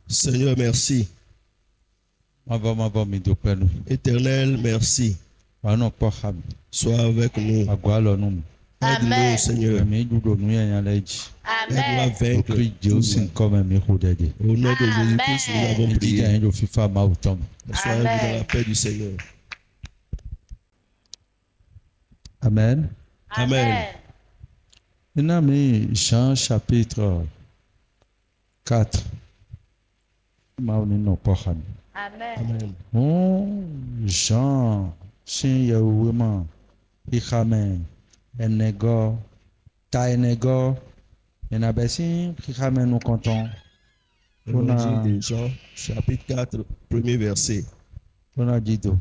Seigneur, merci. Éternel, merci. Sois avec nous. Aide-nous, Seigneur. Aide-nous à vaincre. Au nom de Jésus-Christ, nous avons prié. Sois dans la paix du Seigneur. Amen. Amen. Jean chapitre 4. Amen. Jean, sin yawuma, ikame, enego, ta enego, enabesin, ikame nous comptons. Évangile de Jean, chapitre 4, premier verset. On a dit tout.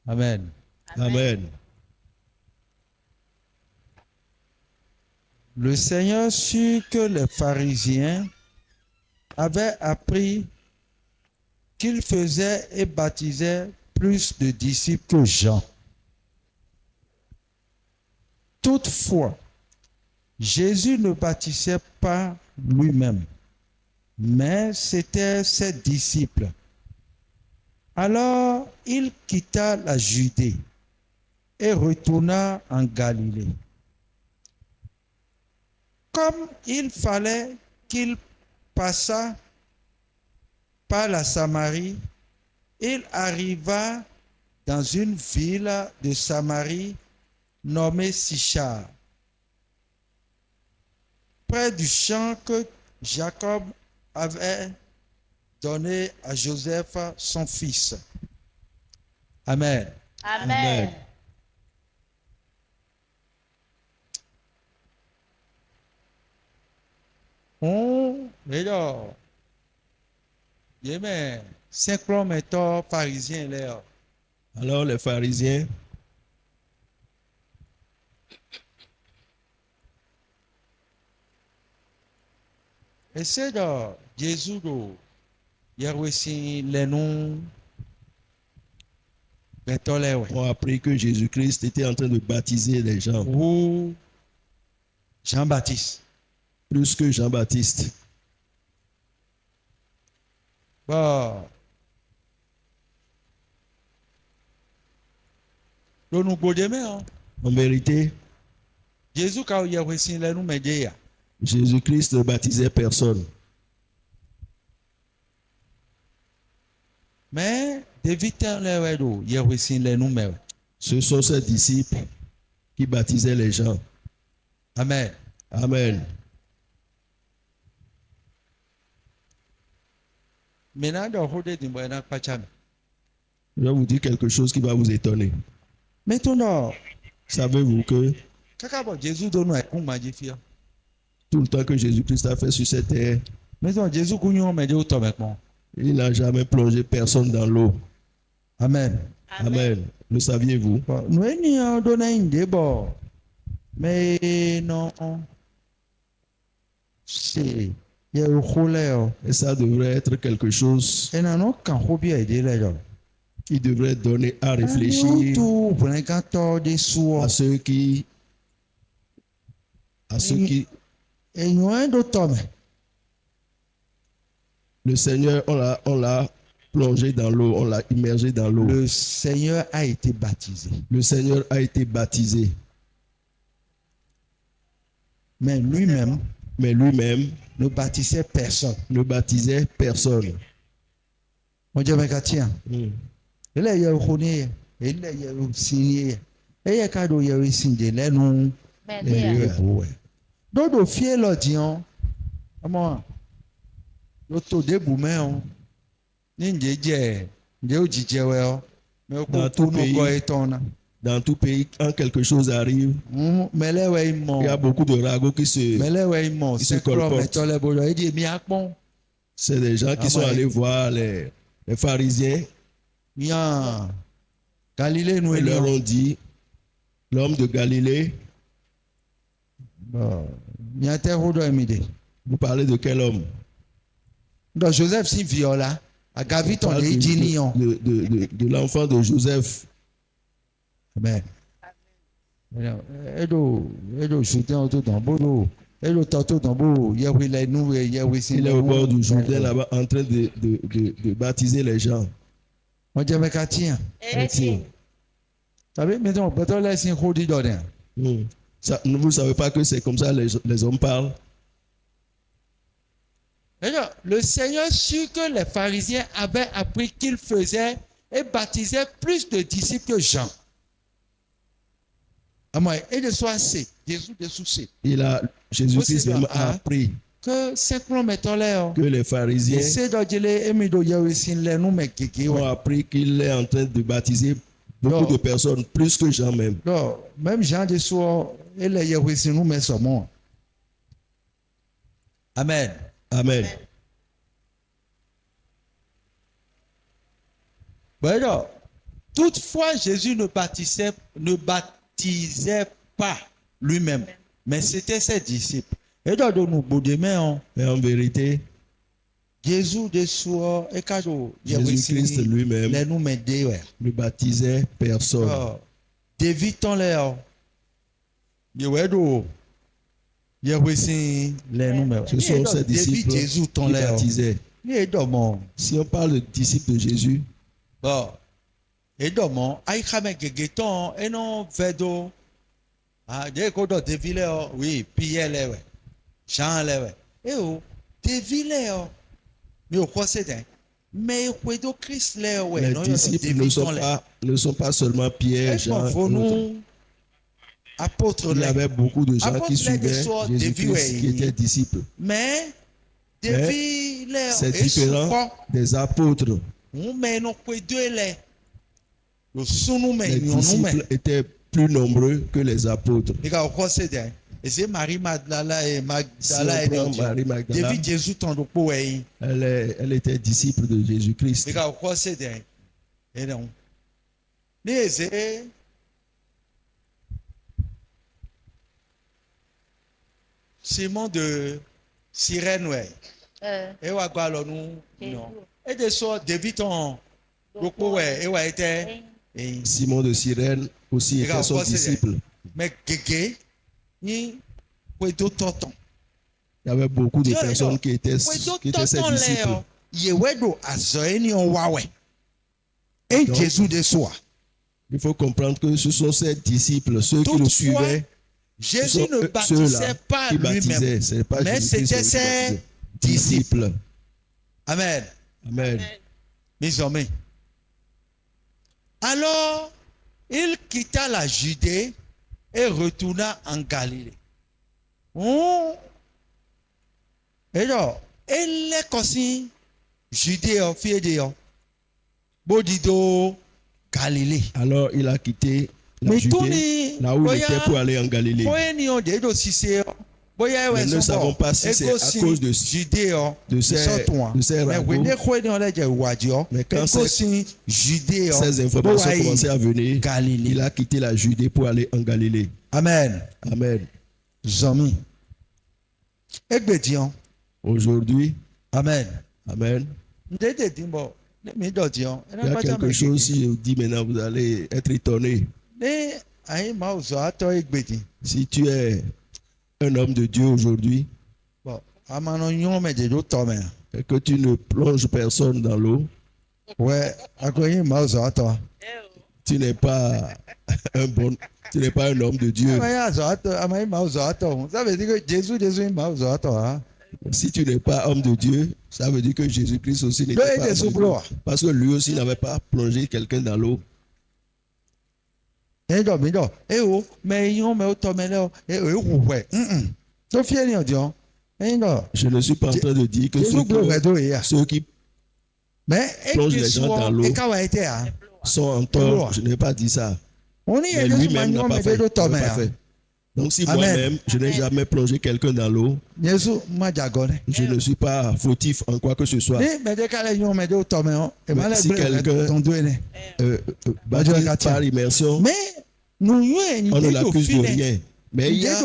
Amen. Amen. Le Seigneur sut que les pharisiens avaient appris qu'il faisait et baptisait plus de disciples que Jean. Toutefois, Jésus ne baptisait pas lui-même, mais c'étaient ses disciples. Alors il quitta la Judée et retourna en Galilée. Comme il fallait qu'il passât par la Samarie, il arriva dans une ville de Samarie nommée Sichar, près du champ que Jacob avait donné à Joseph, son fils. Amen. Amen. Alors, pharisiens là. Alors les pharisiens, et c'est de Jésus les noms ont appris que Jésus-Christ était en train de baptiser les gens. Ou Jean-Baptiste. Plus que Jean-Baptiste. Bon. En vérité, Jésus-Christ ne baptisait personne. Mais ce sont ses disciples qui baptisaient les gens. Amen. Amen. Maintenant, je vais vous dire quelque chose qui va vous étonner. maintenant, savez-vous que tout le temps que Jésus-Christ a fait sur cette terre, il n'a jamais plongé personne dans l'eau. Amen. Amen. Le saviez-vous? Mais non, c'est et ça devrait être quelque chose qui devrait donner à réfléchir à ceux qui le Seigneur, on l'a plongé dans l'eau, on l'a immergé dans l'eau. Le Seigneur a été baptisé. Le Seigneur a été baptisé. Mais lui-même ne baptisait personne. Ne baptisait personne. Mon Dieu, mais tiens. Il est reconnu, il est signé. Et il y a cadeau, il y a signé les noms. Donc, le fier l'audience, comment? L'auto déboumé, dans tout pays, quand quelque chose arrive, il y a beaucoup de ragots qui se colportent. C'est des gens qui sont allés voir les pharisiens. Ils leur ont dit, l'homme de Galilée. Vous parlez de quel homme? Donc Joseph si viola, a gavi ton de l'enfant de Joseph. Amen. Et le tantôt dans beau, il y a oui les nous et il y a oui Il est au bord du Jourdain là-bas en train de baptiser les gens. Moi je me catien. Merci. Savez maintenant peut-être là c'est un dit donner. Vous ne savez pas que c'est comme ça les hommes parlent. Alors, le Seigneur sut que les pharisiens avaient appris qu'il faisait et baptisait plus de disciples que Jean. Et de soi c'est Jésus de souci. Jésus-Christ même a appris que 5 km là que les pharisiens ont appris qu'il est en train de baptiser beaucoup de personnes, plus que Jean même. Non, même Jean de soi, il est Yahweh nous mais seulement. Amen. Amen. Bon, toutefois, Jésus ne baptisait pas lui-même, mais c'était ses disciples. Et dans nous demain, mais en vérité, Jésus-Christ lui-même ne baptisait personne. D'évitons les ce sont ses disciples qui baptisaient. Si on parle de disciples de Jésus, et donc, et non vedo. Dès qu'on doit déviler, oui, Pierre les Jean les et déviler, mais au quoi c'est mais au Christ les disciples ne sont pas seulement Pierre, Jean. Apôtres, il y avait beaucoup de gens qui suivaient Jésus-Christ qui étaient disciples. Mais c'est différent des apôtres. Les disciples étaient plus nombreux que les apôtres. Et c'est Marie Magdala et Magdala et Marie Magdala. Elle était disciple de Jésus-Christ. Et donc, Simon de Cyrène, et wa gba lo nu non et de so David on beaucoup et wa était Simon de Cyrène aussi était son disciple. Mais kéké ni kwedo tonton. Il y avait beaucoup de personnes qui étaient ses disciples. Yewedo azoeni on wawe. Et Jésus de soi. Il faut comprendre que ce sont ses disciples, ceux qui le suivaient. Jésus ne baptisait pas lui-même, mais c'était ses disciples. Amen. Amen. Mes amis. Alors, il quitta la Judée et retourna en Galilée. Et alors, il est comme Judée, Fiédéo, Bodido, Galilée. Alors, il a quitté la Judée, là où il était pour aller en Galilée. Mais ne savons pas si c'est à cause de ces ragots. Mais quand ces informations commençaient à venir, il a quitté la Judée pour aller en Galilée. Amen. Amen. Zami. Aujourd'hui, Amen. Amen. Il y a quelque chose, si je dis maintenant, vous allez être étonné. Si tu es un homme de Dieu aujourd'hui, et que tu ne plonges personne dans l'eau, tu n'es pas un homme de Dieu. Si tu n'es pas homme de Dieu, ça veut dire que Jésus-Christ aussi n'était pas homme de Dieu. Parce que lui aussi n'avait pas plongé quelqu'un dans l'eau. Je ne suis pas en train de dire que ceux qui plongent les gens dans l'eau sont en tort. Je n'ai pas dit ça. Mais lui-même n'a pas fait. Donc si moi-même, je n'ai jamais plongé quelqu'un dans l'eau, je ne suis pas fautif en quoi que ce soit. Mais si quelqu'un baptise par immersion, on ne l'accuse de rien. Mais il y a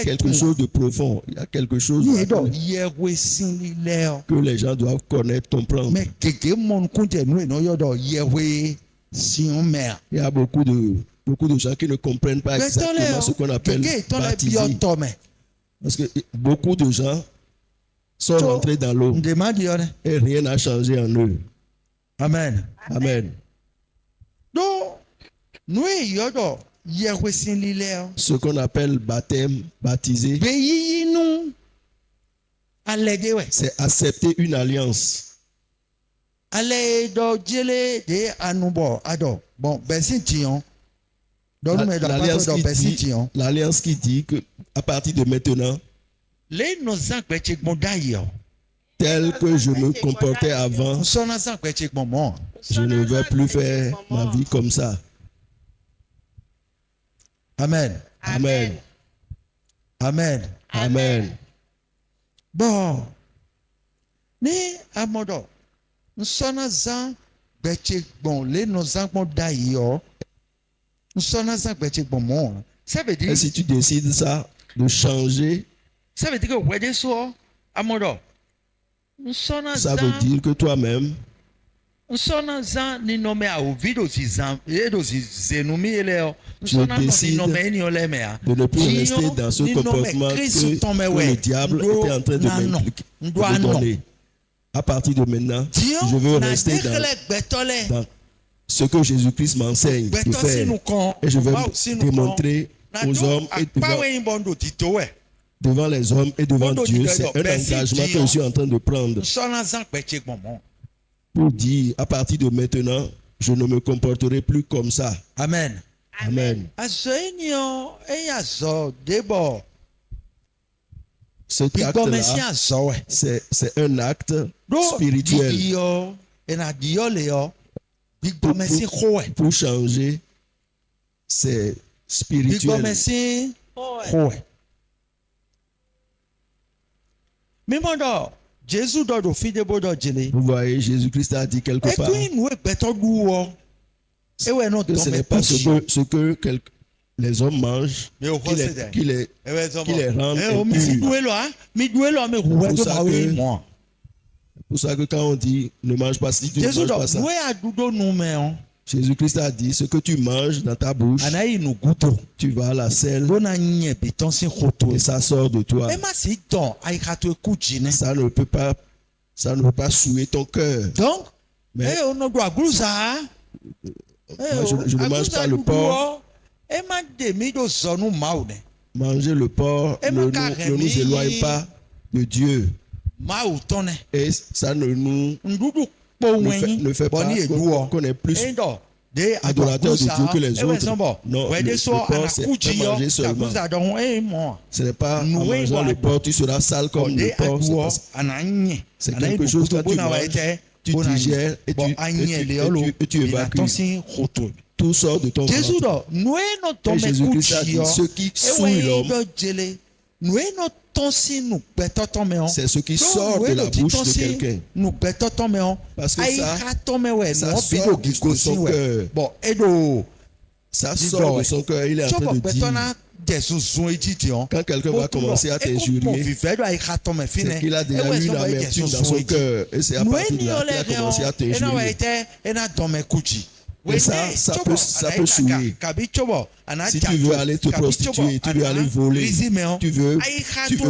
quelque chose de profond. Il y a quelque chose que les gens doivent connaître, comprendre. Il y a beaucoup de gens qui ne comprennent pas exactement ce qu'on appelle baptiser. Parce que beaucoup de gens sont rentrés dans l'eau et rien n'a changé en eux. Amen. Amen. Donc, nous, ce qu'on appelle baptême, baptisé, c'est accepter une alliance. L'alliance qui dit que à partir de maintenant, tel que je me comportais avant, je ne vais plus faire ma vie comme ça. Amen. Amen. Amen. Amen. Bon. Ni amodo. Nsona zan beche bon le no zan bon dayo. Nsona zan beche bon mon. Ça veut dire et si tu décides ça de changer, ça veut dire que wede so amodo. Nsona ça veut dire que toi-même nsona zan ni nome a ouvido si zan edo si zenumi eleo. Tu décides de ne plus rester dans ce comportement que le diable était en train de donner. À partir de maintenant, je veux rester dans ce que Jésus-Christ m'enseigne de faire. Et je vais démontrer aux hommes et devant les hommes et devant Dieu. C'est un engagement que je suis en train de prendre. Pour dire, à partir de maintenant, je ne me comporterai plus comme ça. Amen. Amen. Cet acte-là, c'est un acte spirituel. Pour changer, c'est spirituel. Vous voyez, Jésus-Christ a dit quelque part que ce n'est pas ce que les hommes mangent qui les rendent impurs. Pour ça que quand on dit ne mange pas si tu ne manges pas ça, Jésus-Christ a dit ce que tu manges dans ta bouche, tu vas à la selle et ça sort de toi. Ça ne peut pas souiller ton cœur. Mais je ne mange pas le porc. Manger le porc ne nous éloigne pas de Dieu. Et ça ne fait pas qu'on est plus adorateur de Dieu que les autres. Non, le porc, c'est à manger seulement. Ce n'est pas en mangeant le porc, tu seras sale comme le porc. C'est quelque chose que tu manges, tu digères et tu évacues. Tout sort de ton ventre. Et Jésus-Christ a dit, ce qui souille l'homme, c'est ce qui sort de la bouche de quelqu'un. Parce que ça sort de son cœur. Ça sort de son cœur. Il est en train de dire, quand quelqu'un va commencer à t'injurier, c'est qu'il a déjà eu l'amertume dans son cœur. Et c'est à partir de là qu'il a commencé à t'injurier. Et ça peut souiller. Si tu veux aller te prostituer, tu veux aller voler, tu veux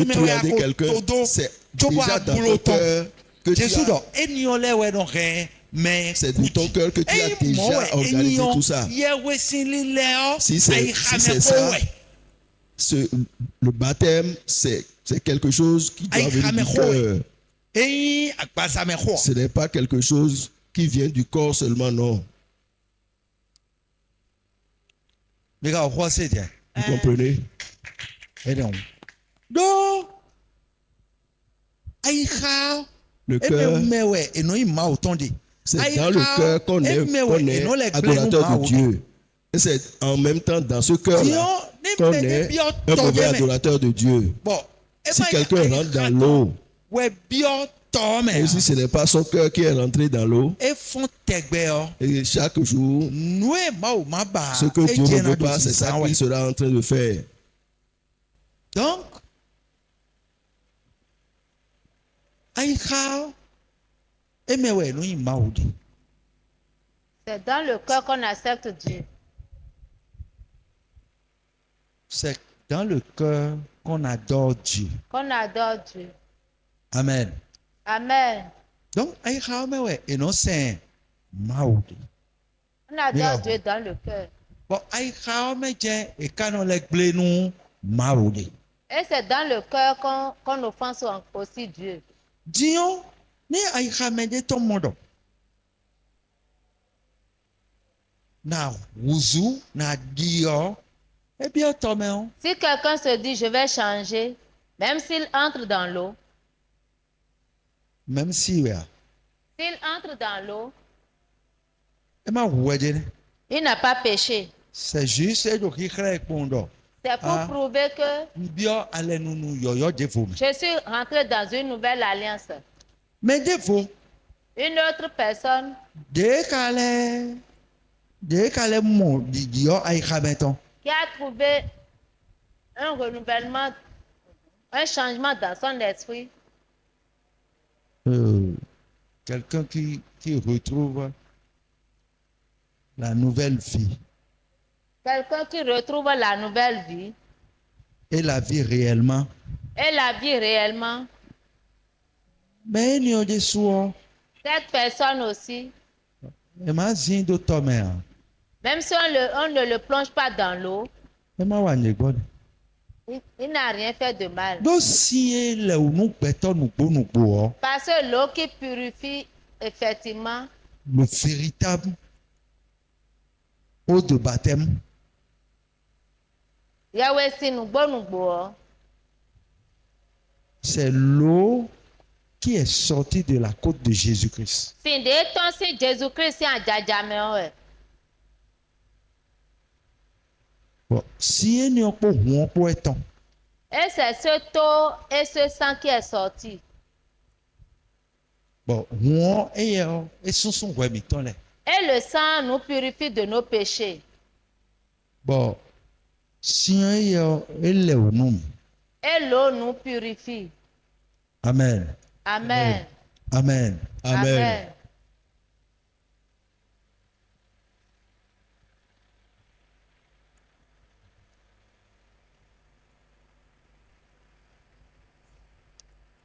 truander quelqu'un, c'est déjà dans ton cœur que tu as. C'est dans ton cœur que tu as déjà organisé tout ça. Si c'est ça, le baptême, c'est quelque chose qui doit venir du cœur. Ce n'est pas quelque chose qui vient du corps seulement, non. Vous comprenez? Le cœur, c'est dans le cœur qu'on est adorateur de Dieu. Et c'est en même temps dans ce cœur-là qu'on est un mauvais adorateur de Dieu. Si quelqu'un rentre dans l'eau, et si ce n'est pas son cœur qui est rentré dans l'eau, et chaque jour, ce que Dieu ne veut pas, c'est ça qu'il sera en train de faire. Donc, c'est dans le cœur qu'on accepte Dieu. C'est dans le cœur qu'on adore Dieu. Qu'on adore Dieu. Amen. Amen. Donc, et non c'est maudit. On adore Dieu dans le cœur. Bon, et quand on les nous maudit. Et c'est dans le cœur qu'on offense aussi Dieu. Dieu, ni aïkhamede ton monde. Na wuzu, na dio, et bien toi, si quelqu'un se dit je vais changer, même s'il entre dans l'eau, même si s'il entre dans l'eau, il n'a pas péché. C'est juste c'est pour prouver que je suis rentré dans une nouvelle alliance. Mais défaut. Une autre personne qui a trouvé un renouvellement, un changement dans son esprit. Quelqu'un qui retrouve la nouvelle vie. Quelqu'un qui retrouve la nouvelle vie. Et la vie réellement. Et la vie réellement. Mais il y a des cette personne aussi. Même si on ne le plonge pas dans l'eau, il n'a rien fait de mal. Parce que l'eau qui purifie, effectivement, le véritable eau de baptême, c'est l'eau qui est sortie de la côte de Jésus-Christ. Bon, si il n'y a pas de temps. Et c'est ce taux et ce sang qui est sorti. Bon, et le sang nous purifie de nos péchés. Bon, si et l'eau nous purifie. Amen. Amen. Amen. Amen. Amen.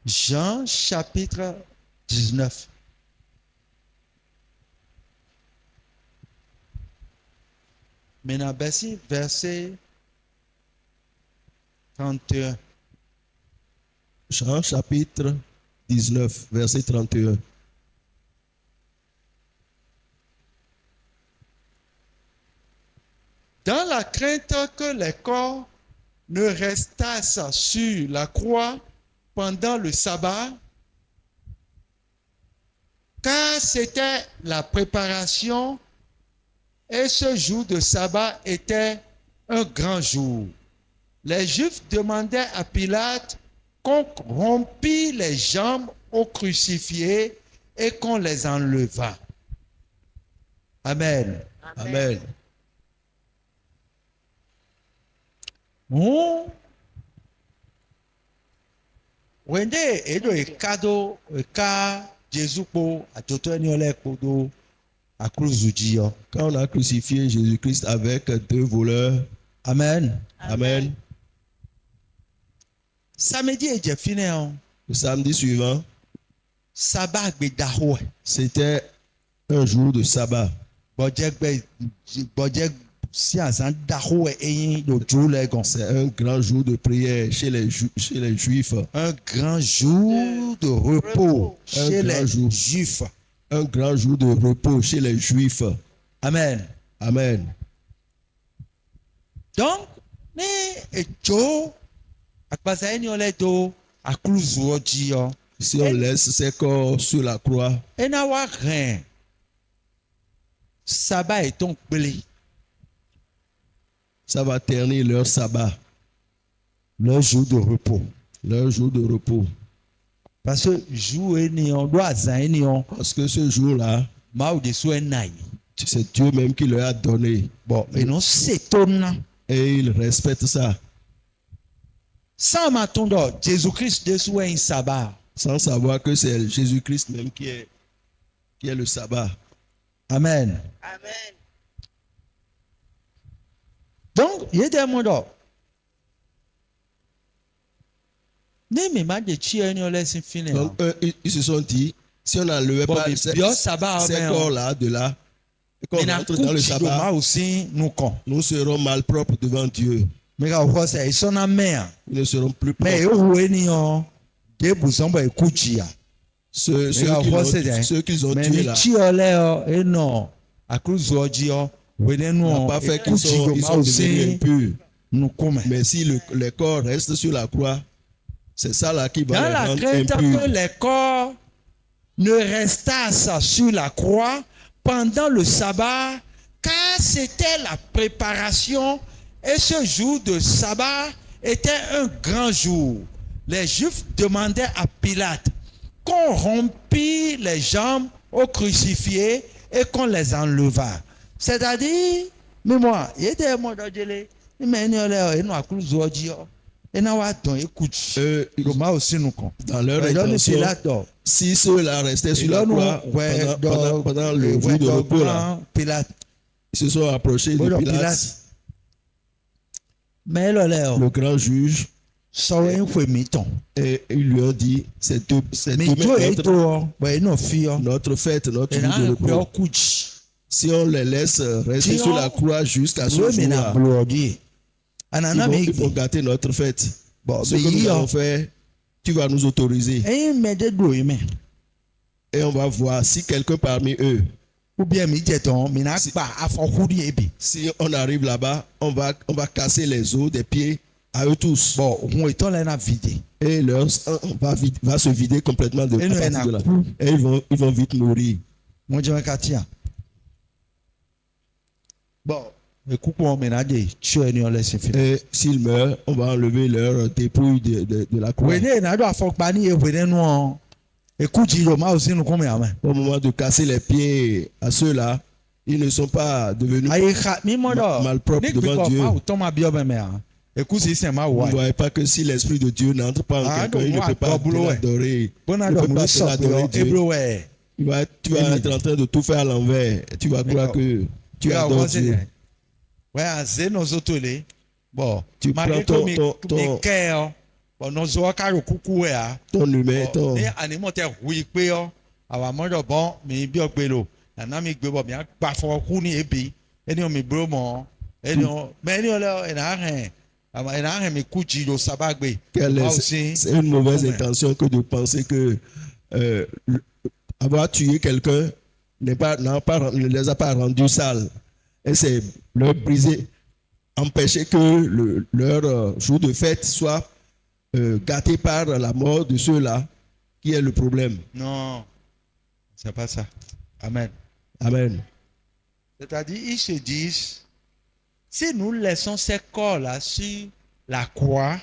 Jean chapitre 19. Maintenant, verset 31. Jean chapitre 19, verset 31. Dans la crainte que les corps ne restassent sur la croix pendant le sabbat, car c'était la préparation et ce jour de sabbat était un grand jour. Les Juifs demandaient à Pilate qu'on rompît les jambes aux crucifiés et qu'on les enlevât. Amen. Amen. Oh. Wende edo ekado eka Jésus po atotoni ole kodo à cruzuji. Quand on a crucifié Jésus-Christ avec deux voleurs. Amen. Amen. Samedi est fini. Le samedi suivant, sabbat c'était un jour de sabbat. C'est un grand jour de prière chez les Juifs. Un grand jour de repos chez les Juifs. Un grand jour de repos chez les Juifs. Amen. Amen. Donc, si on laisse ces corps sur la croix, sabbat est donc blé. Ça va ternir leur sabbat, leur jour de repos. Leur jour de repos. Parce que ce jour-là, c'est Dieu même qui leur a donné. Bon, et non s'étonne. Et ils respectent ça. Sans m'attendre, Jésus-Christ déçoit un sabbat. Sans savoir que c'est Jésus-Christ même qui est le sabbat. Amen. Amen. Donc, il y a des moments. Donc, ils se sont dit, si on n'enlevait pas ces corps-là de là, et qu'on entre dans le sabbat, nous serons malpropres devant Dieu. Ils ne seront plus propres. Ceux qu'ils ont tués là, n'ont pas fait qu'ils sont devenus impurs. Mais si les corps restent sur la croix, c'est ça là qui va les rendre impurs. Que les corps ne restassent sur la croix pendant le sabbat, car c'était la préparation, et ce jour de sabbat était un grand jour. Les Juifs demandaient à Pilate qu'on rompît les jambes aux crucifiés et qu'on les enlevât. C'est-à-dire, mais moi, il était moi d'Adjele, mais il y a une dans leur intention, si ceux-là restaient sur la croix pendant le jour de repos, là, ils se sont approchés de Pilate, le grand juge, et ils lui ont dit, c'est notre fête, notre jour de repos. Si on les laisse rester sur la croix jusqu'à ce jour-là, il faut gâter notre fête. Ce que nous avons fait, tu vas nous autoriser. Et on va voir si quelqu'un parmi eux, si on arrive là-bas, on va casser les os des pieds à eux tous. Et leur sang va se vider complètement de là. Et ils vont vite mourir. Et s'ils meurent, on va enlever leur dépouille de la croix. Au moment de casser les pieds à ceux-là, ils ne sont pas devenus malpropres devant Dieu. Vous ne voyez pas que si l'Esprit de Dieu n'entre pas en quelqu'un, il ne peut pas l'adorer. Il ne peut pas l'adorer Dieu. Tu vas être en train de tout faire à l'envers. Tu vas croire que tu adores Dieu. Tu prends ton humain, c'est une mauvaise intention que de penser que avoir tué quelqu'un ne les a pas rendus sales. Et c'est leur briser, empêcher que leur jour de fête soit gâté par la mort de ceux-là qui est le problème. Non, c'est pas ça. Amen. Amen. C'est-à-dire, ils se disent, si nous laissons ces corps-là sur la croix,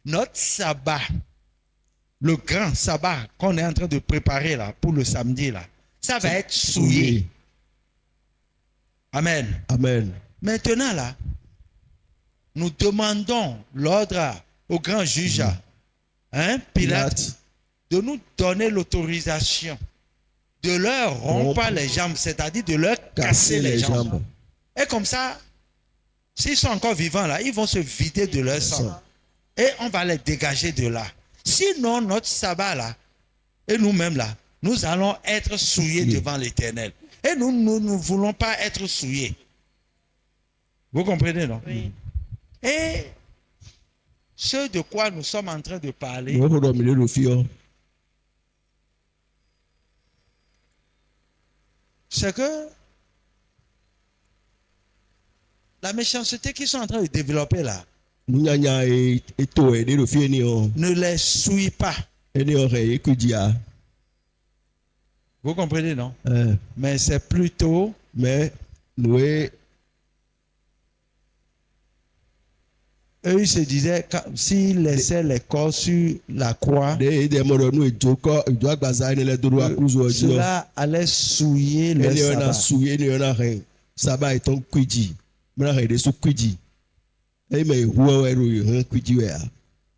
notre sabbat, le grand sabbat qu'on est en train de préparer là pour le samedi là, ça va être souillé. Amen. Amen. Maintenant là, nous demandons l'ordre au grand juge, Pilate, de nous donner l'autorisation de leur rompre les jambes, c'est-à-dire de leur casser les jambes. Et comme ça, s'ils sont encore vivants là, ils vont se vider de leur sang. Et on va les dégager de là. Sinon, notre sabbat là, et nous-mêmes là, nous allons être souillés devant l'Éternel. Et nous ne voulons pas être souillés. Vous comprenez, non? Oui. Et ce de quoi nous sommes en train de parler, c'est que la méchanceté qu'ils sont en train de développer là ne les souille pas. Vous comprenez, non? Mais c'est plutôt... Eux, ils se disaient, s'ils laissaient les corps sur la croix, cela allait souiller le sabbat.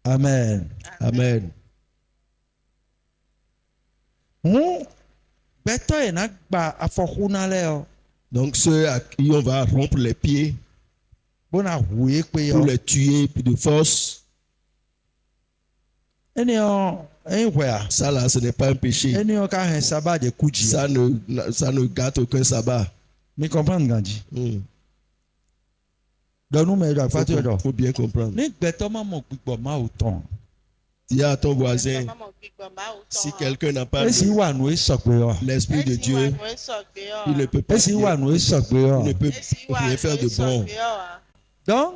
Amen. Amen. Donc ceux à qui on va rompre les pieds pour les tuer de force, Ça là, ce n'est pas un péché. Ça ne gâte aucun sabbat. Mais comprendre, Gandhi. Il faut bien comprendre. Dis à ton voisin, si quelqu'un n'a pas l'Esprit de Dieu, il ne peut pas rien faire de bon. Donc,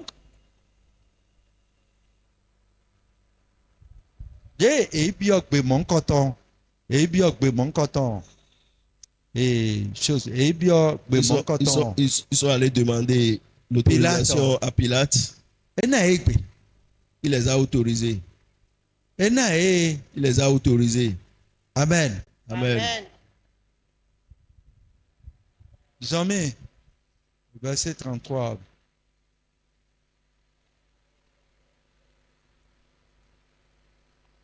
ils sont allés demander l'autorisation à Pilate. Il les a autorisés. Il les a autorisés. Amen. Amen. Jamais. Verset 33.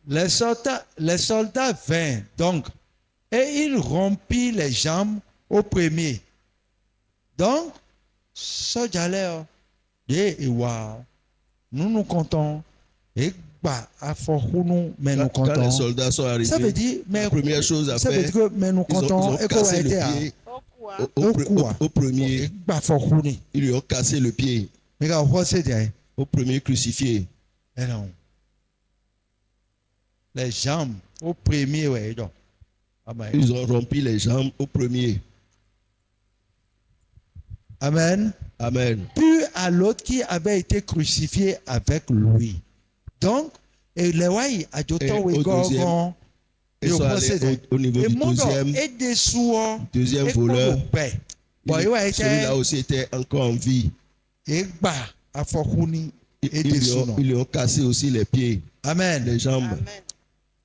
Les soldats vinrent donc et il rompit les jambes au premier. Donc, ça j'allais nous comptons et mais nous comptons. Quand les soldats sont arrivés, ça veut dire, mais la première chose à faire, mais nous comptons, ils ont cassé le pied au premier. Ils lui ont cassé le pied au premier crucifié. Les jambes au premier, ils ont rompu les jambes au premier. Amen. Amen. Puis à l'autre qui avait été crucifié avec lui. Donc, et les waïs a au niveau du deuxième voleur. Celui-là aussi était encore en vie. Ils lui ont cassé aussi les pieds. Amen. Les jambes. Amen.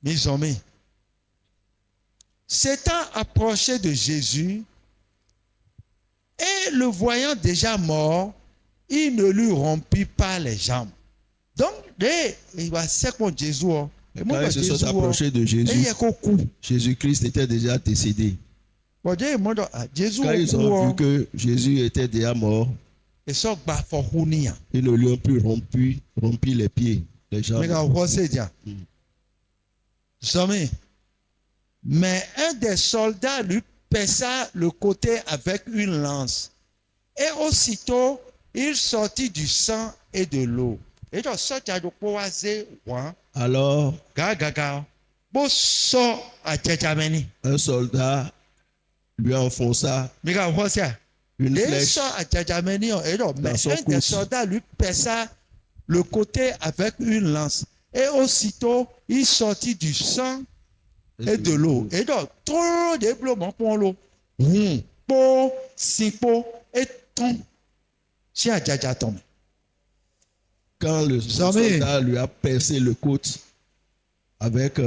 Mes amis, s'étant approché de Jésus et le voyant déjà mort, il ne lui rompit pas les jambes. Donc, il va second Jésus. Quand ils se sont approchés de Jésus, Jésus-Christ était déjà décédé. Quand ils ont vu que Jésus était déjà mort, ils ne lui ont plus rompu les pieds, les jambes. Mais un des soldats lui perça le côté avec une lance. Et aussitôt, il sortit du sang et de l'eau. Alors, un soldat lui enfonça une flèche dans son un des soldats lui perça le côté avec une lance. Et aussitôt, il sortit du sang et de l'eau. Et donc, trop de développement pour l'eau. Po, sipo, et ton. Si à Djadja tombe. Quand le soldat lui a percé le côte avec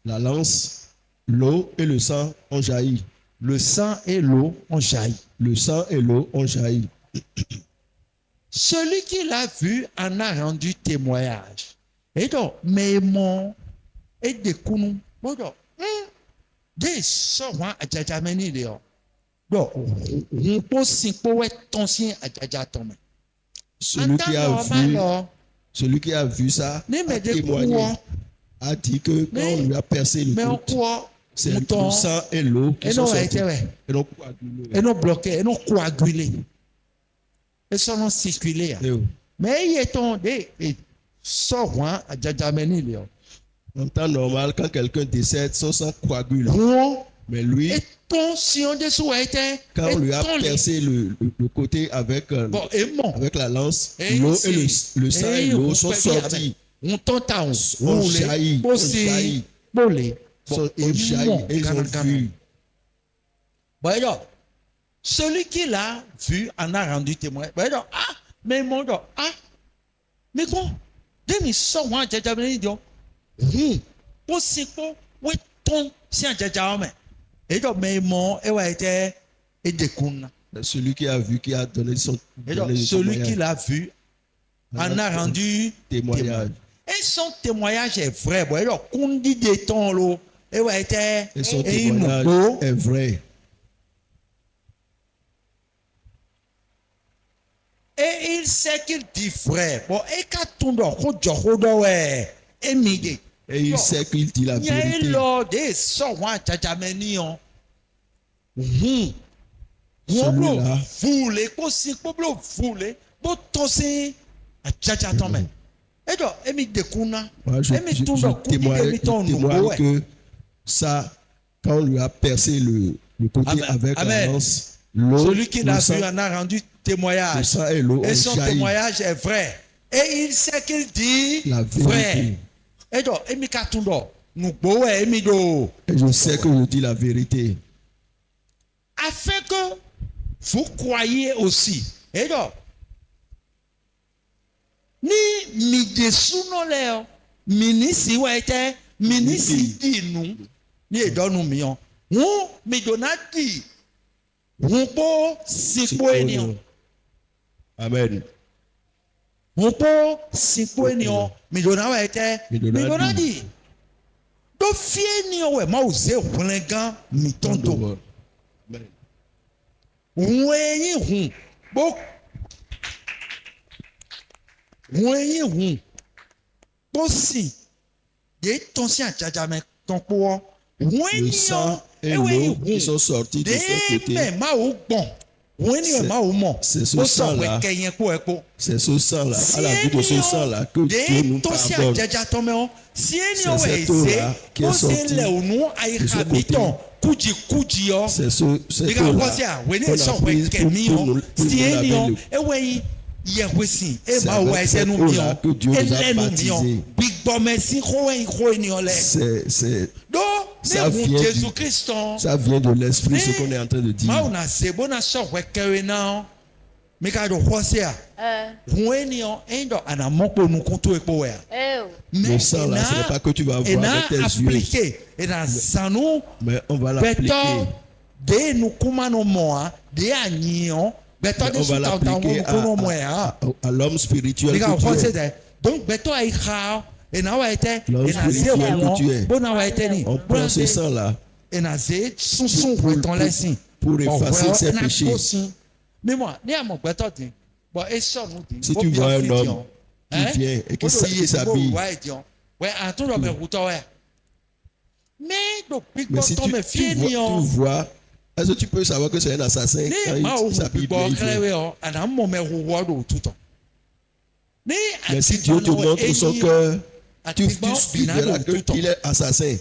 la lance, l'eau et le sang ont jailli. Le sang et l'eau ont jailli. Le sang et l'eau ont jailli. Celui qui l'a vu en a rendu témoignage. Et donc, mais mon et des kounous, des soins à Djadjameni, donc, on peut s'imposer ton sien à Djadjatomé. Celui qui a vu ça a témoigné, a dit que quand on lui a percé le côte, c'est le sang et l'eau qui sont sortis. Et non bloqué, et non coagulé. Et ça non circulé. Mais il est tombé et sort à Djadjameni. En temps normal, quand quelqu'un décède, son sang coagule. Mais lui, quand on lui a percé le côté avec la lance, l'eau et le sang et l'eau sont sortis. On jaillit. Et ils ont vu. Celui qui l'a vu en a rendu témoin. Mais mon dos, mais quoi? Dès sort moi, possible, oui, ton, si un jajame. Et donc, mais mon, et des counes. Celui qui a vu, qui a donné son témoignage. Celui qui l'a vu en a rendu témoignage. Et son témoignage est vrai. Bon, alors, qu'on dit des temps, là, et son témoignage est vrai. Et il sait qu'il dit vrai. Bon, et quand on doit, et midi. Et il sait qu'il dit la vérité. Celui-là. Moi, je témoigne que ça, quand on lui a percé le côté avec la lance, celui qui l'a vu en a rendu témoignage. Et son témoignage est vrai. Et il sait qu'il dit la vrai. Et je sais que je dis la vérité. Afin que vous croyez aussi. Et donc, ni midesu no leo minisi waite minisi dinu ni edonu mion wu midonati wu po sipo enion. Amen. Wu po sipo enion midona waite midonati do fie enion we ma oze hulengan mitondo wu eyin hu bo wọ́n hun tó sì yé tó sí àjàjàmẹ́ tó pọ̀ wọ́n yàn ewé hun dé mẹ́ má o gbọ̀n wọ́n ní ẹ̀ má o mọ̀ ó sọ wẹ́ kẹyìn kó ẹ kó. C'est ce sang là, à la vue de ce sang là que Dieu nous pardonne. C'est cet eau-là qui est sorti de ce côté. C'est ce eau-là qu'on a pris pour nous laver c'est avec cette eau-là que Dieu nous a baptisés. Ça vient de l'esprit, ce qu'on est en train de dire. Le sang là, ce n'est pas que tu vas voir avec tes yeux. Mais on va l'appliquer. On va l'appliquer à l'homme spirituel que tu es. Donc, l'homme spirituel que tu es. On prend ce sang-là pour effacer ses péchés. Si tu vois un homme qui vient et qui s'habille, mais si tu vois, est-ce que tu peux savoir que c'est un assassin quand il s'habille bien? Mais si Dieu te montre son cœur, tu verras qu'il est assassin.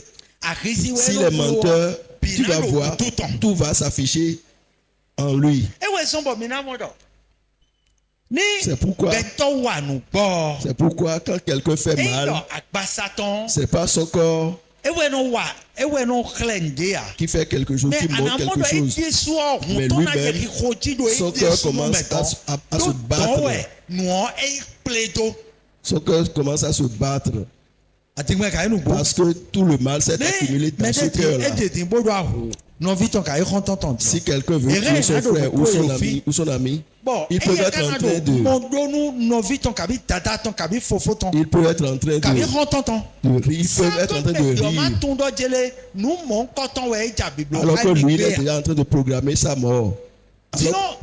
S'il est menteur, tu vas voir, tout va s'afficher en lui. C'est pourquoi quand quelqu'un fait mal, c'est pas son corps qui fait quelque chose, qui montre quelque chose. Mais lui-même, son cœur commence à se battre. Son cœur commence à se battre. Parce que tout le mal s'est accumulé dans ce cœur-là. Si quelqu'un veut tuer son frère ou son ami, il peut être en train de... Il peut être en train de rire. Il peut être en train de rire. Alors que lui, il est déjà en train de programmer sa mort.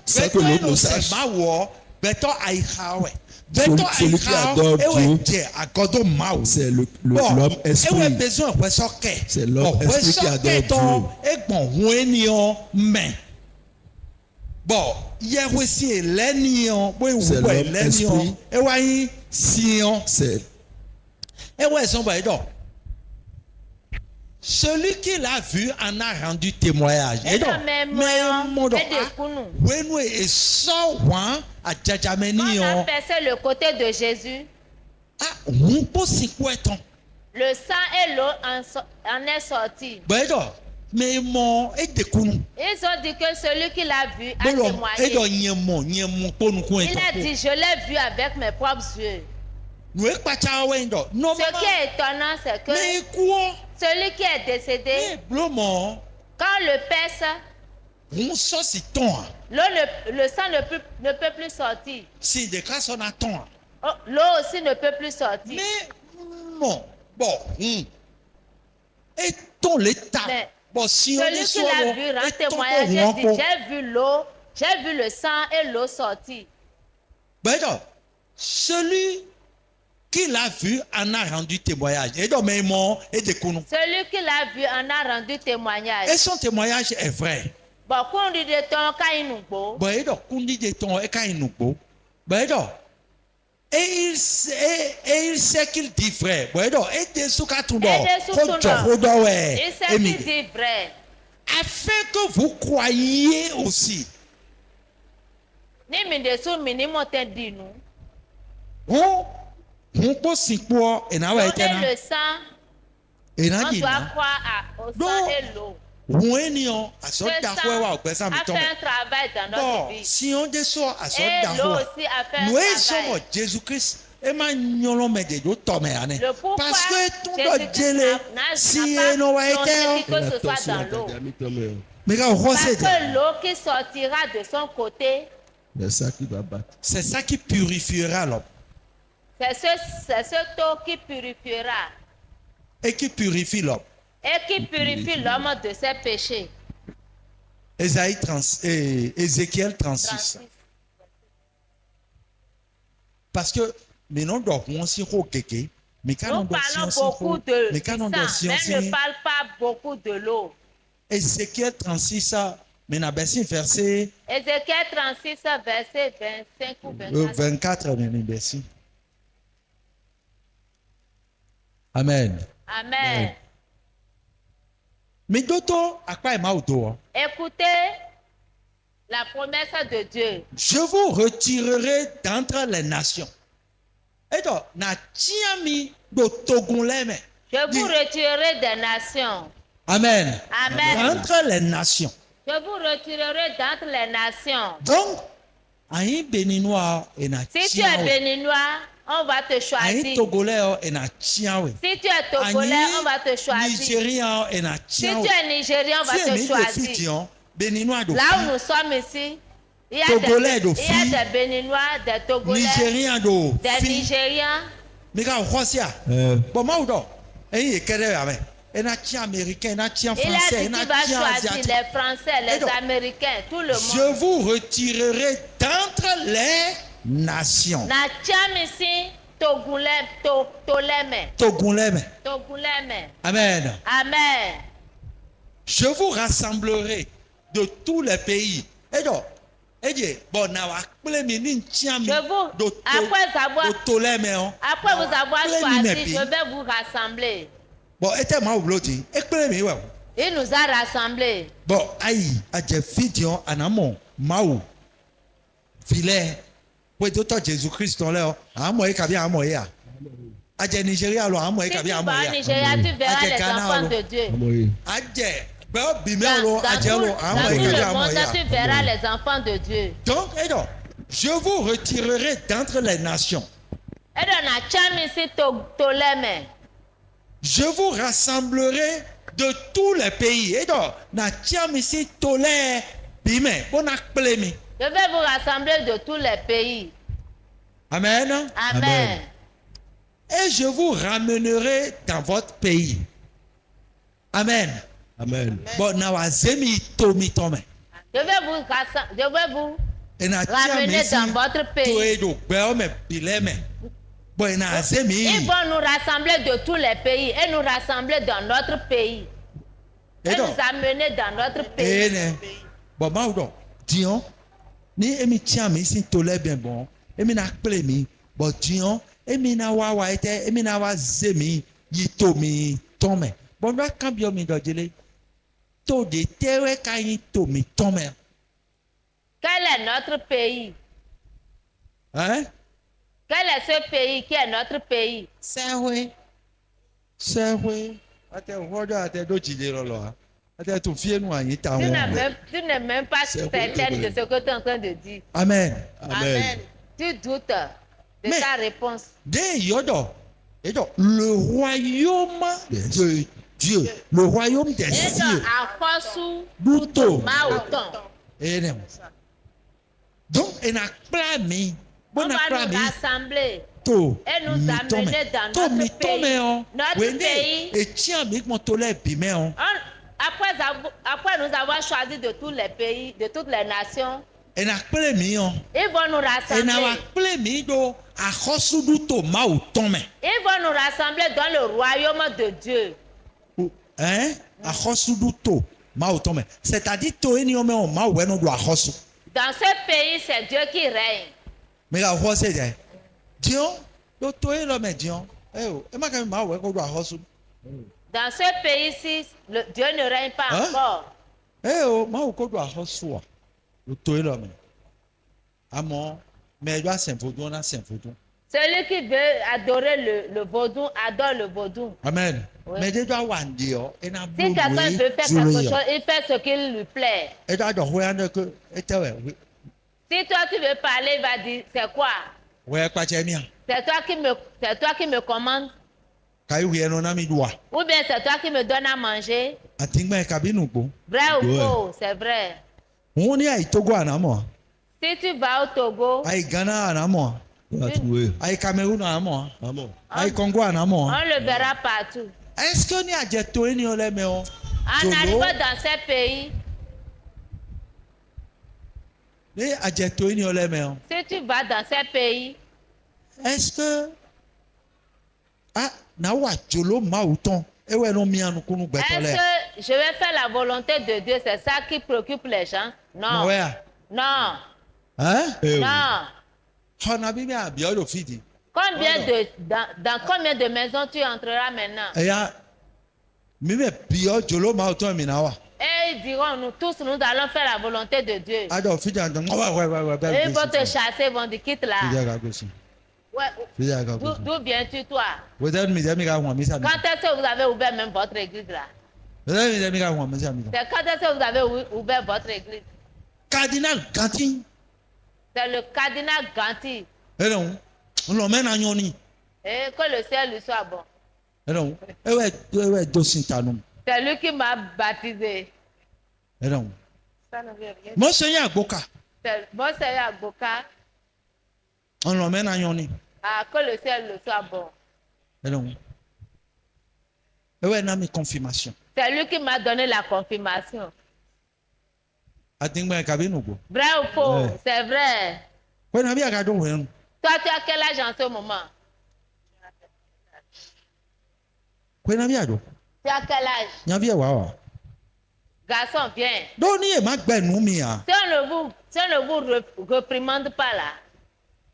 Sans que l'autre ne sache. Celui qui adore Dieu, c'est l'homme esprit. C'est l'homme esprit qui adore Dieu. C'est l'homme esprit. Celui qui l'a vu en a rendu témoignage. Et donc, quand on a percé le côté de Jésus, le sang et l'eau en est sorti. Ils ont dit que celui qui l'a vu a témoigné. Il a dit, je l'ai vu avec mes propres yeux. Ce qui est étonnant, c'est que celui qui est décédé, quand on le pèse, le sang ne peut plus sortir. L'eau aussi ne peut plus sortir. Mais celui qui l'a vu rend témoignage, il dit, j'ai vu l'eau, j'ai vu le sang et l'eau sortir. Celui qui l'a vu en a rendu témoignage. Et donc, celui qui l'a vu en a rendu témoignage. Et son témoignage est vrai. Bon, kundi de ton et il sait qu'il dit vrai. Il sait qu'il dit vrai. Afin que vous croyiez aussi. Ni mindesu minimote dinu. On peut s'y croire et n'a pas été là. Le sang. Et n'a on dit doit croire au sang et l'eau. Oui, on a fait un travail dans notre vie. Si on descend à son et l'eau aussi a fait un nous travail. sommes Jésus-Christ. Et parce que tout doit gêner si on va être mais parce que l'eau qui sortira de son côté, c'est ça qui purifiera l'homme. C'est ce eau qui purifiera. Et qui purifie l'homme. Et qui purifie l'homme de ses péchés. Ézéchiel 36. Parce que nous parlons beaucoup de sang, mais ne parle pas beaucoup de l'eau. Ézéchiel 36, verset. Ézéchiel 36, verset 25 ou 24. Amen. Amen. Mais d'autres, écoutez la promesse de Dieu. Je vous retirerai d'entre les nations. Et donc, je vous retirerai des nations. Amen. Amen. D'entre les nations. Je vous retirerai d'entre les nations. Donc, si tu es béninois, on va te choisir. Si tu es togolais, on va te choisir. Si tu es nigérien, on va te choisir. Là où nous sommes ici, il y a des béninois, des togolais, des nigériens. Mais quand il a dit américain, il a dit français, il va choisir les français, les américains, tout le monde. Je vous retirerai d'entre les nations. Amen. Amen. Je vous rassemblerai de tous les pays. Et donc, après vous avoir choisi, je vais vous rassembler. Bon, il nous a rassemblés. Bon, aïe, adje fidion anamo, maou, filet, pour tout Jésus-Christ on là, amoye kabia amoye ya. Adje Nigeria lo amoye kabia amoye ya. Nigeria, tu verras les enfants de Dieu. Adje, dans tout le monde, tu verras les enfants de Dieu. Donc, je vous retirerai d'entre les nations. Je vous rassemblerai de tous les pays. Je vais vous rassembler de tous les pays. Amen. Amen. Et je vous ramènerai dans votre pays. Amen. Amen. Bon, je vais vous ramener dans votre pays. Ils vont nous rassembler de tous les pays et nous rassembler dans notre pays. Et nous amener dans notre pays. Bon, Dion, ni emi tia mi si tole bien bon, emi na kple mi, bon Dion, emi na wa ete, emi na wa zemi, yito mi tome. Bon, là cambio mi dojele. To de tewe ka yito mi tome. Quel est notre pays? Hein? Quel est ce pays qui est notre pays? C'est oui. C'est oui. Tu n'es même pas certaine de ce que tu es en train de dire. Amen. Amen. Tu doutes de ta réponse. Le royaume de Dieu, le royaume des cieux. Donc, il n'a pas mis. On va nous rassembler et nous amener dans notre pays. Notre pays. Après nous avoir choisi de tous les pays, de toutes les nations, ils vont nous rassembler. Ils vont nous rassembler dans le royaume de Dieu. Hein? C'est-à-dire dans ce pays, c'est Dieu qui règne. Mais la voix c'est Dieu, dans ce pays-ci, Dieu ne règne pas encore. Celui qui veut adorer le vaudou, adore le vaudou. Amen. Oui. Mais si quelqu'un veut faire quelque chose, il fait ce qui lui plaît. Si toi tu veux parler, il va dire, c'est quoi? C'est toi qui me commandes? Ou bien c'est toi qui me donnes à manger? Vrai ou faux? C'est vrai. Si tu vas au Togo, Cameroun, on le verra partout. Est-ce que nous avons en arrivant dans ces pays, si tu vas dans ces pays, est-ce que je vais faire la volonté de Dieu? C'est ça qui préoccupe les gens? Non. Non. Hein? Non. Dans combien de maisons tu entreras maintenant? Et ils diront, nous tous, nous allons faire la volonté de Dieu. Ils vont te chasser, ils vont dire, quitte là. D'où viens-tu, toi? Quand est-ce que vous avez ouvert même votre église là? C'est quand est-ce que vous avez ouvert votre église? Cardinal Ganti. C'est le cardinal Ganti. Et que le ciel lui soit bon. C'est lui qui m'a baptisé. Monseigneur Agboka. Monseigneur Agboka. On l'emmène à Yoni. Ah, que le ciel lui soit bon. C'est lui qui m'a donné la confirmation. Vrai ou faux? C'est vrai. Toi, tu as quel âge en ce moment? Tu as quel âge? Garçon, viens. Si on ne vous reprimande pas là,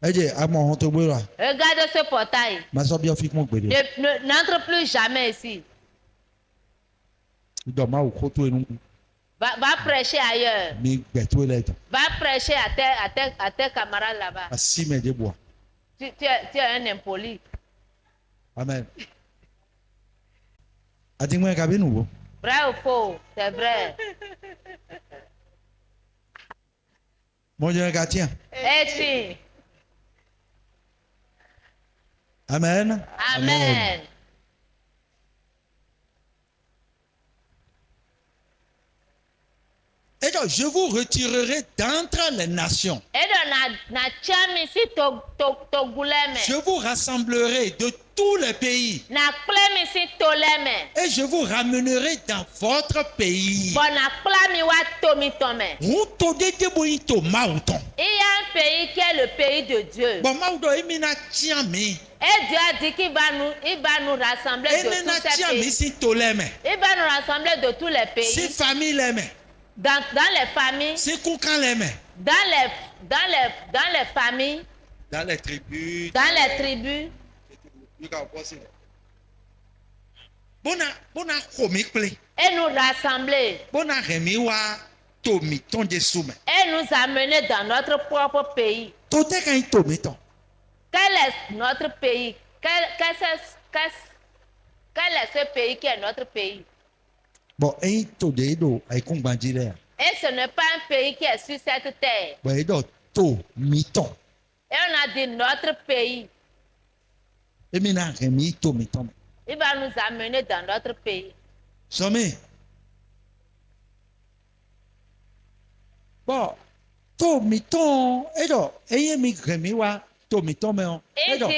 regarde ce portail. N'entre plus jamais ici. Va prêcher ailleurs. Va prêcher à tes camarades là-bas. Tu es un impoli. Amen. Vrai ou faux? C'est vrai. Et Amen. Amen. Et donc, je vous retirerai d'entre les nations. Je vous rassemblerai de tous les pays. Et je vous ramènerai dans votre pays. Il y a un pays qui est le pays de Dieu. Et Dieu a dit qu'il va nous rassembler de tous ces pays. Il va nous rassembler de tous les pays. Dans les familles. Dans les familles. Dans les tribus. Et nous rassembler. Et nous amener dans notre propre pays. Quel est notre pays? Quel est ce pays qui est notre pays? Et ce n'est pas un pays qui est sur cette terre. Et on a dit notre pays. Il va nous amener dans notre pays. Et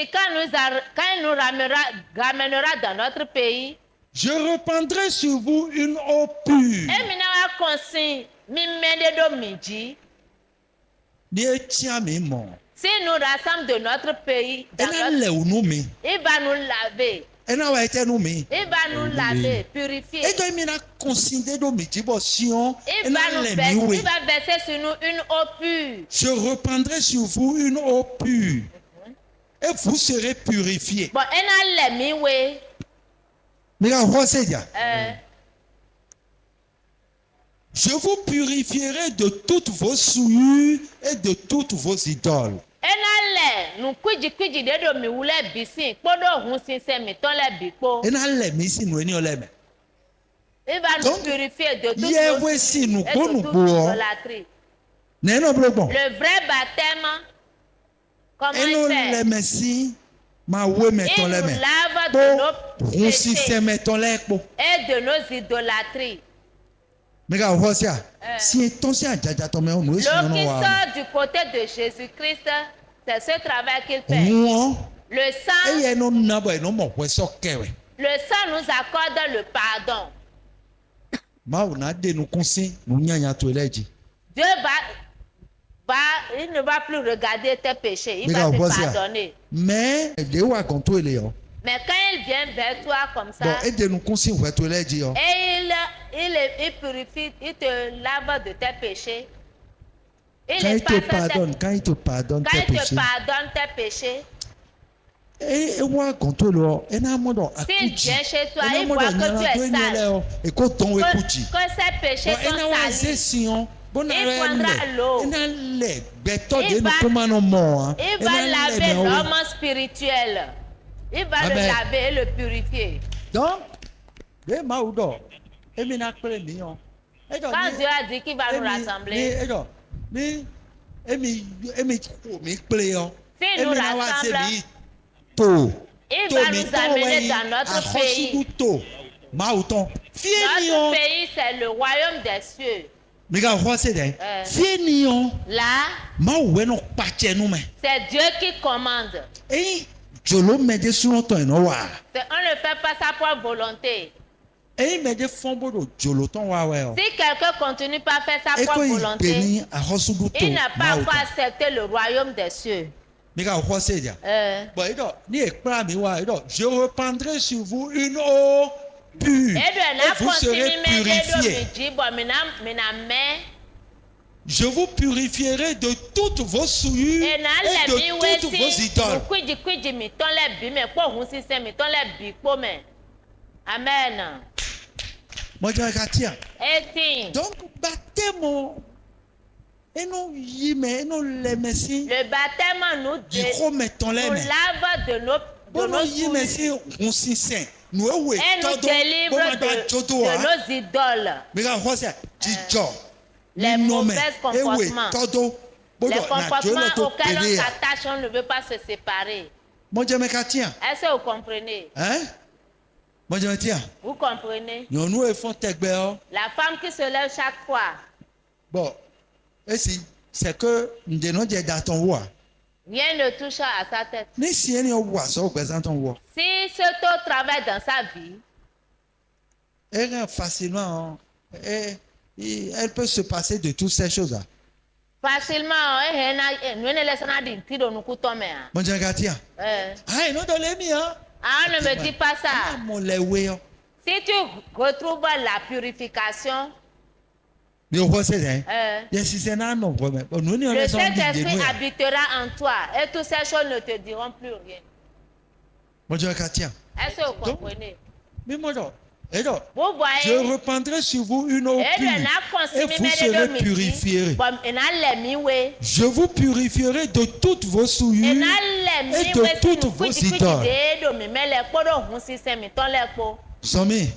quand il nous ramènera dans notre pays, je répandrai sur vous une eau pure. Si nous rassemblons de notre pays, il va nous laver. Il va nous laver, purifier. Il va verser sur nous une eau pure. Je reprendrai sur vous une eau pure. Et vous serez purifiés. Bon, je vous purifierai de toutes vos souillures et de toutes vos idoles. Donc, il va nous purifier de toutes nos idolâtries. Le vrai baptême, comment il fait? Il nous lave de nos péchés et de nos idolâtries. L'eau qui sort du côté de Jésus-Christ, c'est ce travail qu'il fait. Le sang nous accorde le pardon. Dieu il ne va plus regarder tes péchés, il va te pardonner. Mais quand il vient vers toi comme ça, et il purifie, il te lave de tes péchés. Quand il te pardonne tes péchés, s'il vient chez toi, il voit que tu es sale, que ces péchés sont salis. Il prendra l'eau. Il va laver l'homme spirituel. Il va le laver et le purifier. Donc, quand Dieu a dit qu'il va nous rassembler, s'il nous rassemble, il va nous amener dans notre pays. Notre pays, c'est le royaume des cieux. Là, c'est Dieu qui commande. On ne fait pas sa propre volonté. Si quelqu'un continue pas à faire sa propre volonté, il n'a pas encore accepté le royaume des cieux. Je reprendrai sur vous une eau pure et vous serez purifiés. Je vous purifierai de toutes vos souillures et de toutes vos idoles. Amen. Donc, baptême. Le baptême nous lave de nos souillures. Et nous délivre de nos idoles. Les mauvais comportements. Les comportements auxquels on s'attache, on ne veut pas se séparer. Est-ce que vous comprenez? Vous comprenez? La femme qui se lève chaque fois. Bon, c'est que rien ne touche à sa tête. Si ce taux travaille dans sa vie, facilement, elle peut se passer de toutes ces choses-là. Facilement, on ne me dit pas ça. Si tu retrouves la purification, le Saint-Esprit habitera en toi et toutes ces choses ne te diront plus rien. Est-ce que vous comprenez? Vous voyez, je reprendrai sur vous une eau pure et vous serez purifiés. Je vous purifierai de toutes vos souillures et de toutes vos idoles. Sommé.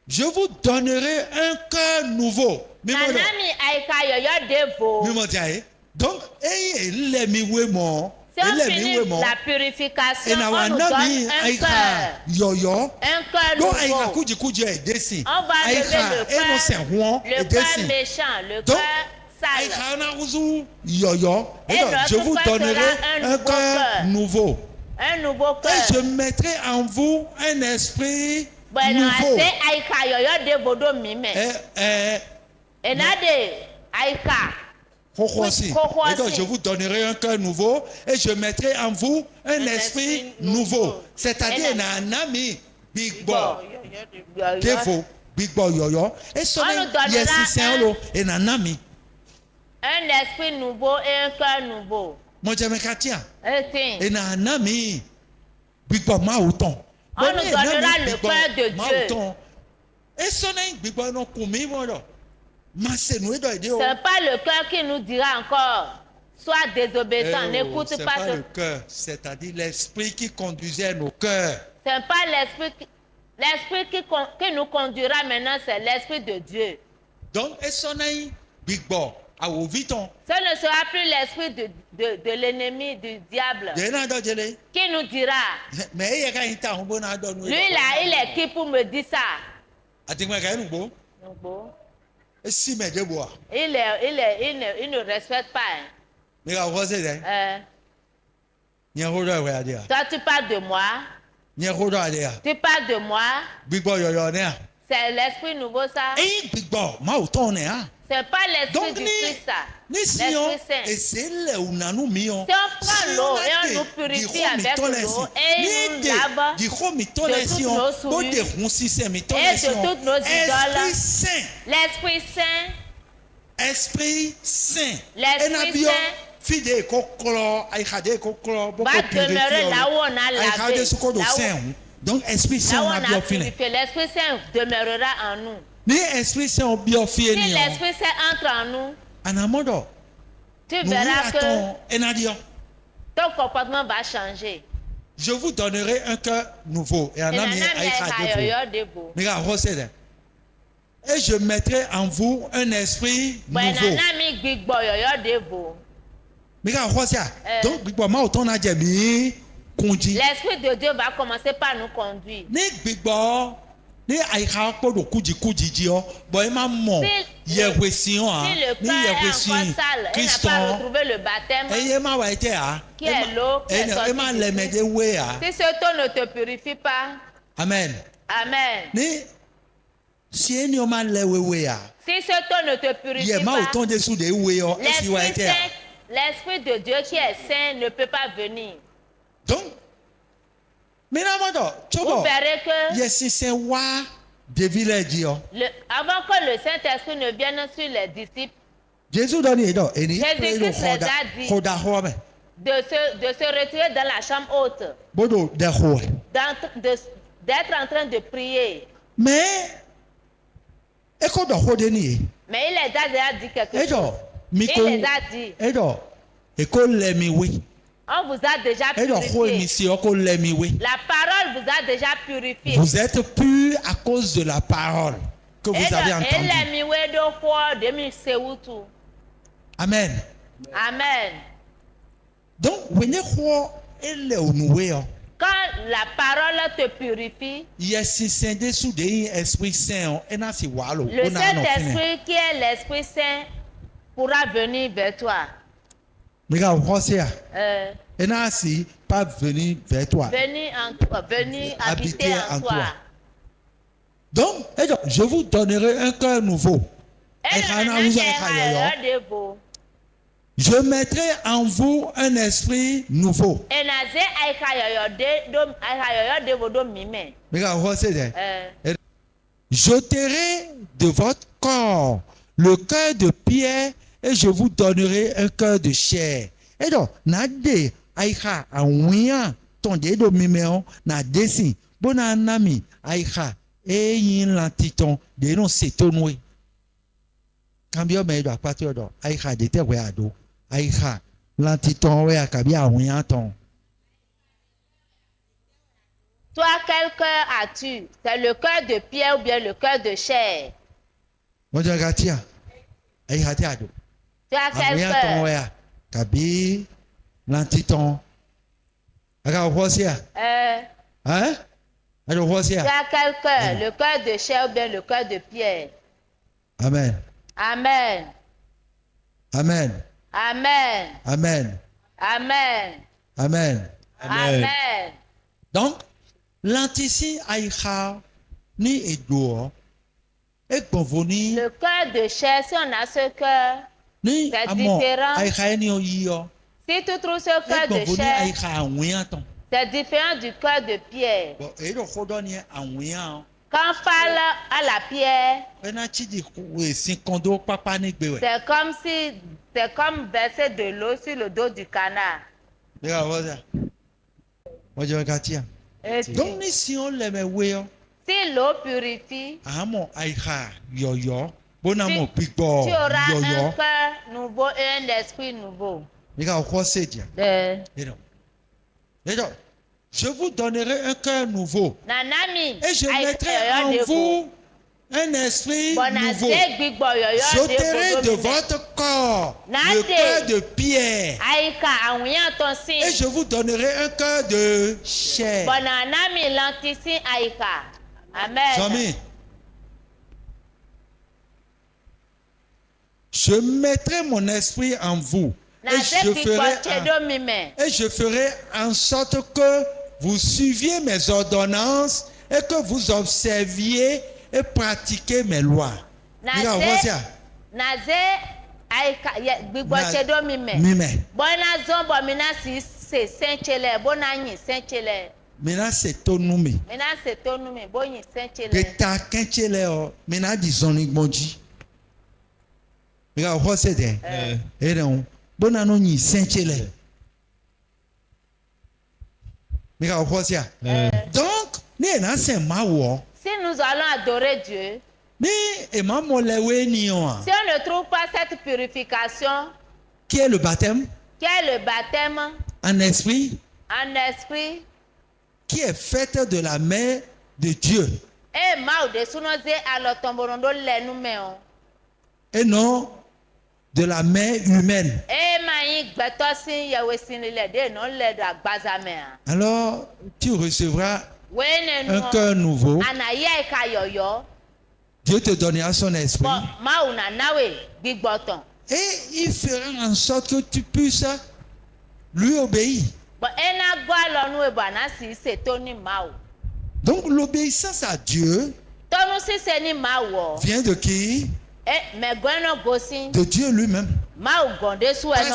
Je vous donnerai un cœur nouveau. Donc, si on finit la purification, on nous donne un cœur. Un cœur nouveau. On va lever le cœur méchant, le cœur sale. Et je vous donnerai un cœur nouveau. Un nouveau cœur. Et je mettrai en vous un esprit nouveau. Aïka. Et donc, je vous donnerai un cœur nouveau et je mettrai en vous un esprit nouveau. C'est-à-dire, un ami, Big Boy. Big Boy Yoyo. Et son et un ami. Un esprit nouveau et un cœur nouveau. Moi, j'aime Katia. Et un ami, Big Boy Maouton. On nous donnera le cœur de Dieu. Et son ami, Big Boy non commis, moi, là. Ce n'est pas le cœur qui nous dira encore, sois désobéissant, n'écoute pas ce le cœur, c'est-à-dire l'esprit qui conduisait nos cœurs. Ce n'est pas l'esprit qui nous conduira maintenant, c'est l'esprit de Dieu. Donc, Big Boy, ce ne sera plus l'esprit de l'ennemi, du diable, qui nous dira. Lui là, il est qui pour me dire ça? Il ne respecte pas. Toi, tu parles de moi. Tu parles de moi. C'est l'esprit nouveau, ça. C'est pas l'esprit du Christ, ça. L'esprit saint. Si on prend l'eau et on nous purifie avec l'eau et on nous lave de toutes nos souillures et de toutes nos idoles. L'Esprit Saint. Esprit Saint. L'Esprit Saint va demeurer là où on a lavé. Donc, Esprit Saint, on a purifié. L'Esprit Saint demeurera en nous. Si l'Esprit Saint entre en nous, tu verras que ton comportement va changer. Je vous donnerai un cœur nouveau et un ami et je mettrai en vous un esprit nouveau. Donc, l'esprit de Dieu va commencer par nous conduire. Si le cœur est encore sale et n'a pas retrouvé le baptême, qui est l'eau, si ce temps ne te purifie pas, Amen. Amen. Si ce temps ne te purifie pas, l'esprit de Dieu qui est saint ne peut pas venir. Donc, vous verrez que avant que le Saint-Esprit ne vienne sur les disciples, Jésus les a dit de se retirer dans la chambre haute, d'être en train de prier. Mais il les a déjà dit quelque chose. Il les a dit. On vous a déjà purifié. La parole vous a déjà purifié. Vous êtes purs à cause de la parole que vous avez entendue. Amen. Amen. Donc, quand la parole te purifie, le Saint-Esprit qui est l'Esprit Saint pourra venir vers toi. Pas venir vers toi. Venir habiter en toi. Donc, je vous donnerai un cœur nouveau. Je mettrai en vous un esprit nouveau. J'ôterai de votre corps le cœur de pierre et je vous donnerai un cœur de chair. Et donc, nade aïcha awia ton dedo mimeo na desi bona nami aïcha e yin lantiton de non setonwe. Cambio me do apatio do aïcha de te we ado aïcha lantiton we akabia awia ton. Toi, quel cœur as-tu? C'est le cœur de pierre ou bien le cœur de chair? Moi, je regarde. Aïcha te ado. Tu as quel cœur? Kabi, l'antiton. Alors, voici. Hein? Alors, voici. Tu as quel cœur? Le cœur de chair ou bien le cœur de pierre? Amen. Amen. Amen. Amen. Amen. Amen. Amen. Amen. Donc, l'antici aïcha ni edo. Le cœur de chair, si on a ce cœur, c'est différent. Si tu trouves ce cœur de chair, c'est différent du cœur de pierre. Quand on parle à la pierre, c'est comme verser de l'eau sur le dos du canard. Donc, si on l'aime, si l'eau purifie, tu auras un cœur nouveau et un esprit nouveau. Je vous donnerai un cœur nouveau. Et je mettrai en vous un esprit nouveau. J'ôterai de votre corps le cœur de pierre. Et je vous donnerai un cœur de chair. Amen. Je mettrai mon esprit en vous. Et je ferai en sorte que vous suiviez mes ordonnances et que vous observiez et pratiquiez mes lois. Maintenant c'est ton nom. Maintenant disons Bonji. Regarde, c'est bonano ni saint-chele. Donc, si nous allons adorer Dieu, si on ne trouve pas cette purification, qui est le baptême? En esprit, qui est faite de la main de Dieu. Et non de la main humaine. Alors, tu recevras un cœur nouveau. Dieu te donnera son esprit. Et il fera en sorte que tu puisses lui obéir. Donc l'obéissance à Dieu vient de qui? De Dieu lui-même. Par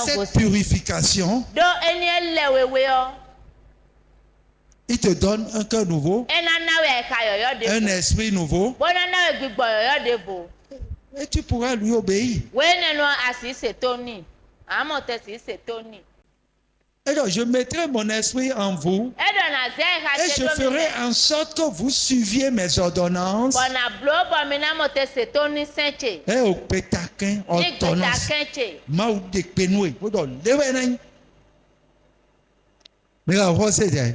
cette purification, il te donne un cœur nouveau, un esprit nouveau, et tu pourras lui obéir. Et donc, je mettrai mon esprit en vous et je ferai en sorte que vous suiviez mes ordonnances. Et au pétaquin, ordonnance. Maou de penoué. Mais là, vous savez,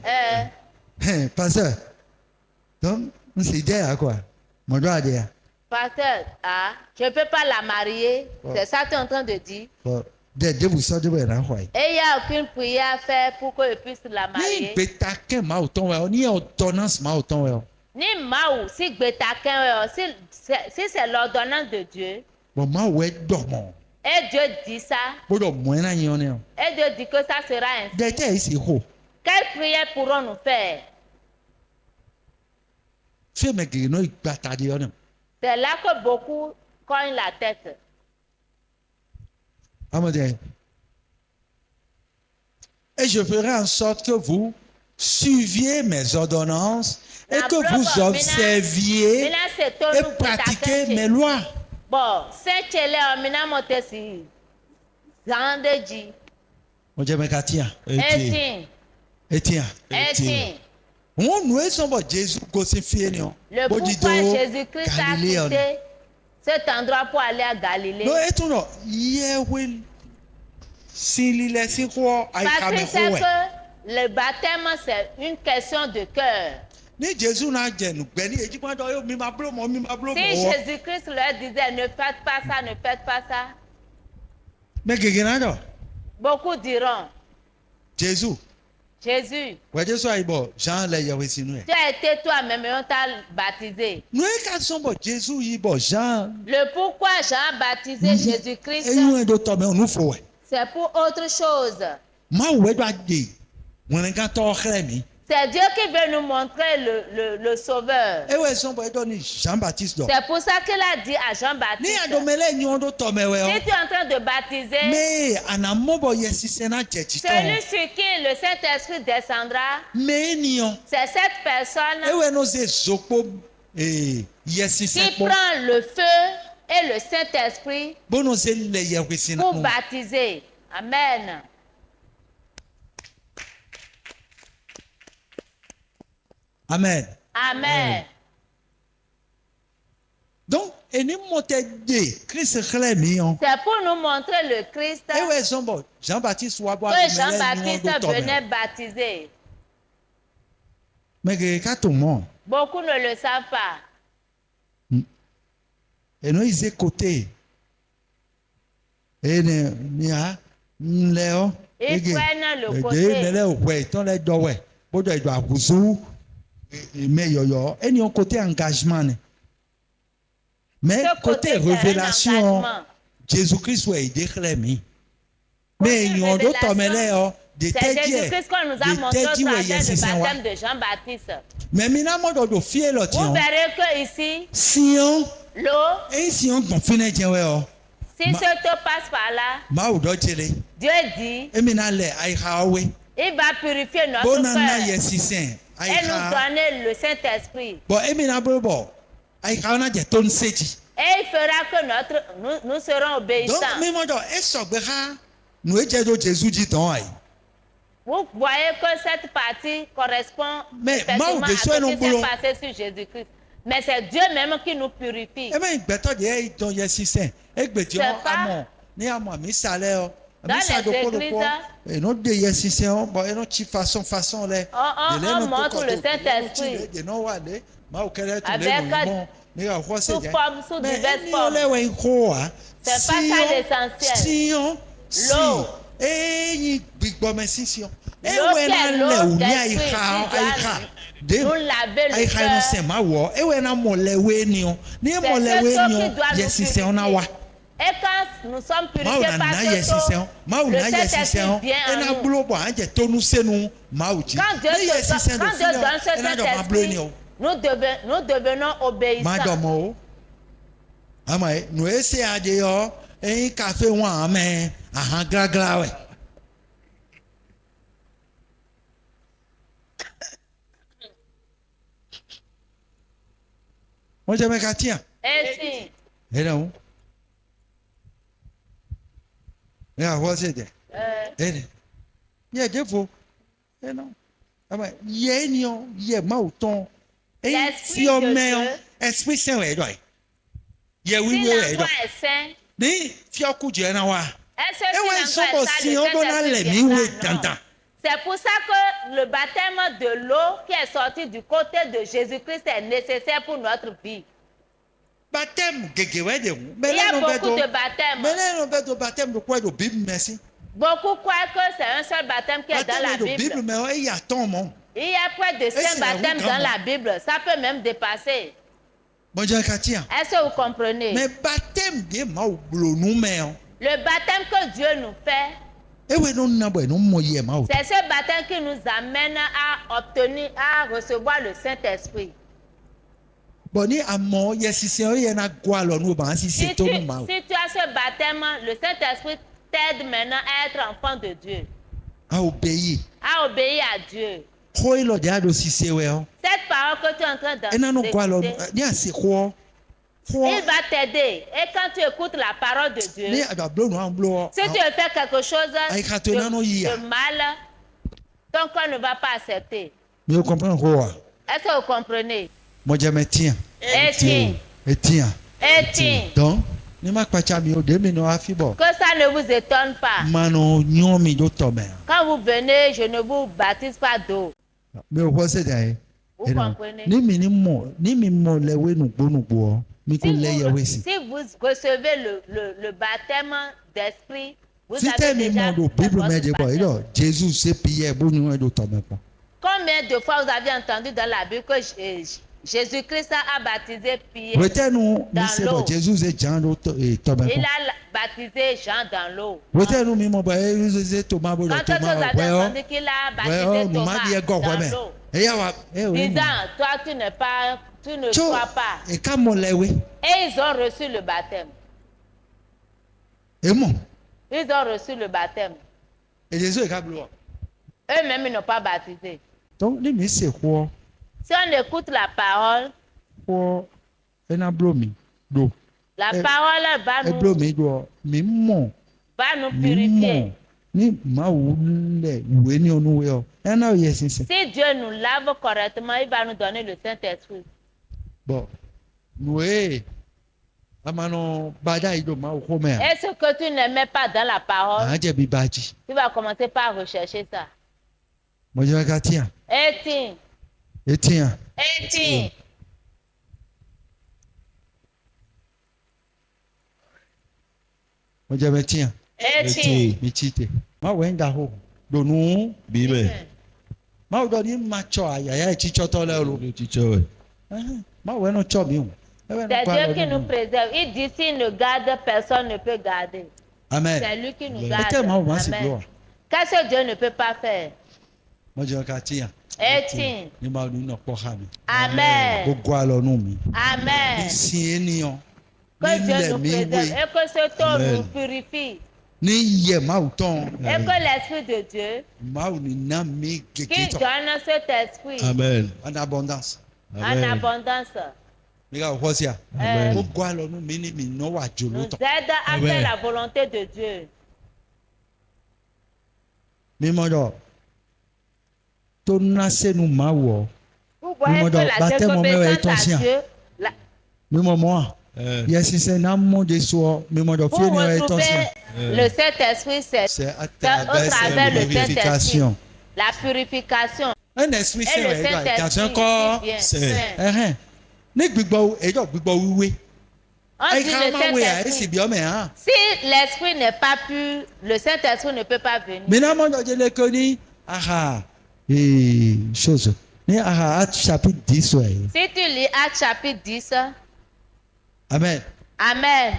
pasteur, donc, c'est à quoi? Mon doigt dire. Pasteur, je ne peux pas la marier. C'est ça que tu es en train de dire. Et il n'y a aucune prière à faire pour que je puisse la marier. Ni Maou, si c'est l'ordonnance de Dieu. Et Dieu dit ça. Et Dieu dit que ça sera ainsi. Quelle prière pourrons-nous faire? C'est là que beaucoup cognent la tête. Et je ferai en sorte que vous suiviez mes ordonnances et que vous observiez et pratiquiez mes lois. Bon, c'est le pourquoi Jésus-Christ a quitté cet endroit pour aller à Galilée. Parce que c'est que le baptême, c'est une question de cœur. Si Jésus-Christ leur disait ne faites pas ça, ne faites pas ça, beaucoup diront Jésus. Tu as été toi-même et on t'a baptisé. Le pourquoi Jean a baptisé Jésus-Christ, c'est pour autre chose. C'est Dieu qui veut nous montrer le Sauveur. C'est pour ça qu'il a dit à Jean-Baptiste, si tu es en train de baptiser, celui sur qui le Saint-Esprit descendra, c'est cette personne qui prend le feu et le Saint-Esprit pour baptiser. Amen. Amen. Amen. Donc, c'est pour nous montrer le Christ que Jean-Baptiste venait baptiser. Mais beaucoup ne le savent pas. Et nous, ils écoutaient. Et nous, ils prennent le côté. Mais il y a un côté engagement. Mais côté révélation, Jésus-Christ a aidé Clémy. Mais il y a d'autres hommes là, c'est Jésus-Christ qu'on nous a montré au travers du baptême de Jean-Baptiste. Mais maintenant, vous verrez que ici, l'eau, si si ça te passe par là, Dieu dit, il va purifier notre cœur et nous donner le Saint-Esprit. Et il fera que nous serons obéissants. Vous voyez que cette partie correspond effectivement à ce qui s'est passé sur Jésus-Christ. Mais c'est Dieu même qui nous purifie. Dans les églises, on montre le Saint-Esprit avec sous diverses formes. C'est pas ça l'essentiel. L'eau. L'eau d'esprit nous laver le cœur. C'est ce qui doit nous purifier. Et quand nous sommes purifiés par ce eau, le Saint-Esprit vient en nous. Quand Dieu donne ce Saint-Esprit, nous devenons obéissants. Nous essayons de café moi j'aime qu'à tiens. Et non. Et à quoi c'est? Il y a des faux. Et non. Il y a une, il y a mauton. Et si on met esprit saint, ouais, ouais. Il y a oui, ouais, ouais. Mais fier coup Dieu na wa. Et ouais, si on donne les mieux tantan. C'est pour ça que le baptême de l'eau qui est sorti du côté de Jésus-Christ est nécessaire pour notre vie. Baptême, il y a beaucoup de baptêmes. Mais là, on fait le baptême de quoi? De Bible, merci. Beaucoup croient que c'est un seul baptême qui est dans la Bible. Mais il y a ton monde. Il y a près de 5 baptêmes dans la Bible. Ça peut même dépasser. Est-ce que vous comprenez? Mais baptême, le baptême que Dieu nous fait, c'est ce baptême qui nous amène à obtenir, à recevoir le Saint-Esprit. Si tu as ce baptême, le Saint-Esprit t'aide maintenant à être enfant de Dieu. À obéir à Dieu. Cette parole que tu es en train d'écouter, il va t'aider. Et quand tu écoutes la parole de Dieu, si tu veux faire quelque chose de mal, ton corps ne va pas accepter. Est-ce que vous comprenez? Et tiens. Donc, que ça ne vous étonne pas. Quand vous venez, je ne vous baptise pas d'eau. Vous comprenez? Si vous recevez le baptême d'esprit, vous avez déjà Combien de fois vous avez entendu dans la Bible que Jésus-Christ a baptisé Pierre dans l'eau. Il a baptisé Jean dans l'eau. Quand on a entendu qu'il a baptisé Thomas dans l'eau, disant, toi tu ne crois pas. Et ils ont reçu le baptême. Ils ont reçu le baptême. Et Jésus est gloire. Eux-mêmes, ils n'ont pas baptisé. Donc, si on écoute la parole, la parole va nous purifier. Si Dieu nous lave correctement, il va nous donner le Saint-Esprit. Bon. Oui. Est-ce que tu ne mets pas dans la parole? Tu vas commencer par rechercher ça. Étienne. C'est Dieu qui nous préserve. Il dit s'il ne garde, personne ne peut garder. Amen. C'est lui qui nous garde. Amen. Qu'est-ce que Dieu ne peut pas faire? Amen. Amen. Que Dieu nous préserve et que ce temps nous purifie. Et que l'Esprit de Dieu qui donne cet esprit en abondance. Nous aide à faire la volonté de Dieu. Vous voyez que la désobéissance à Dieu, pour retrouver le Saint-Esprit, c'est au travers le Saint-Esprit. La purification. Un esprit saint, et le Saint-Esprit encore saint. On dit le Saint-Esprit. Si l'Esprit n'est pas pur, le Saint-Esprit ne peut pas venir. Chapitre 10. Si tu lis Actes chapitre 10. Amen. Amen.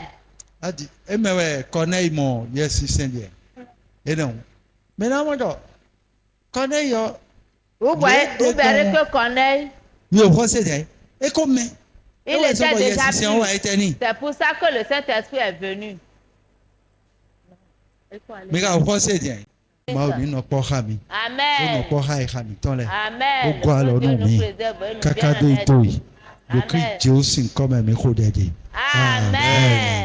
Vous verrez que Corneille, il était déjà pur. C'est pour ça que le Saint-Esprit est venu. Amen. Amen. Amen.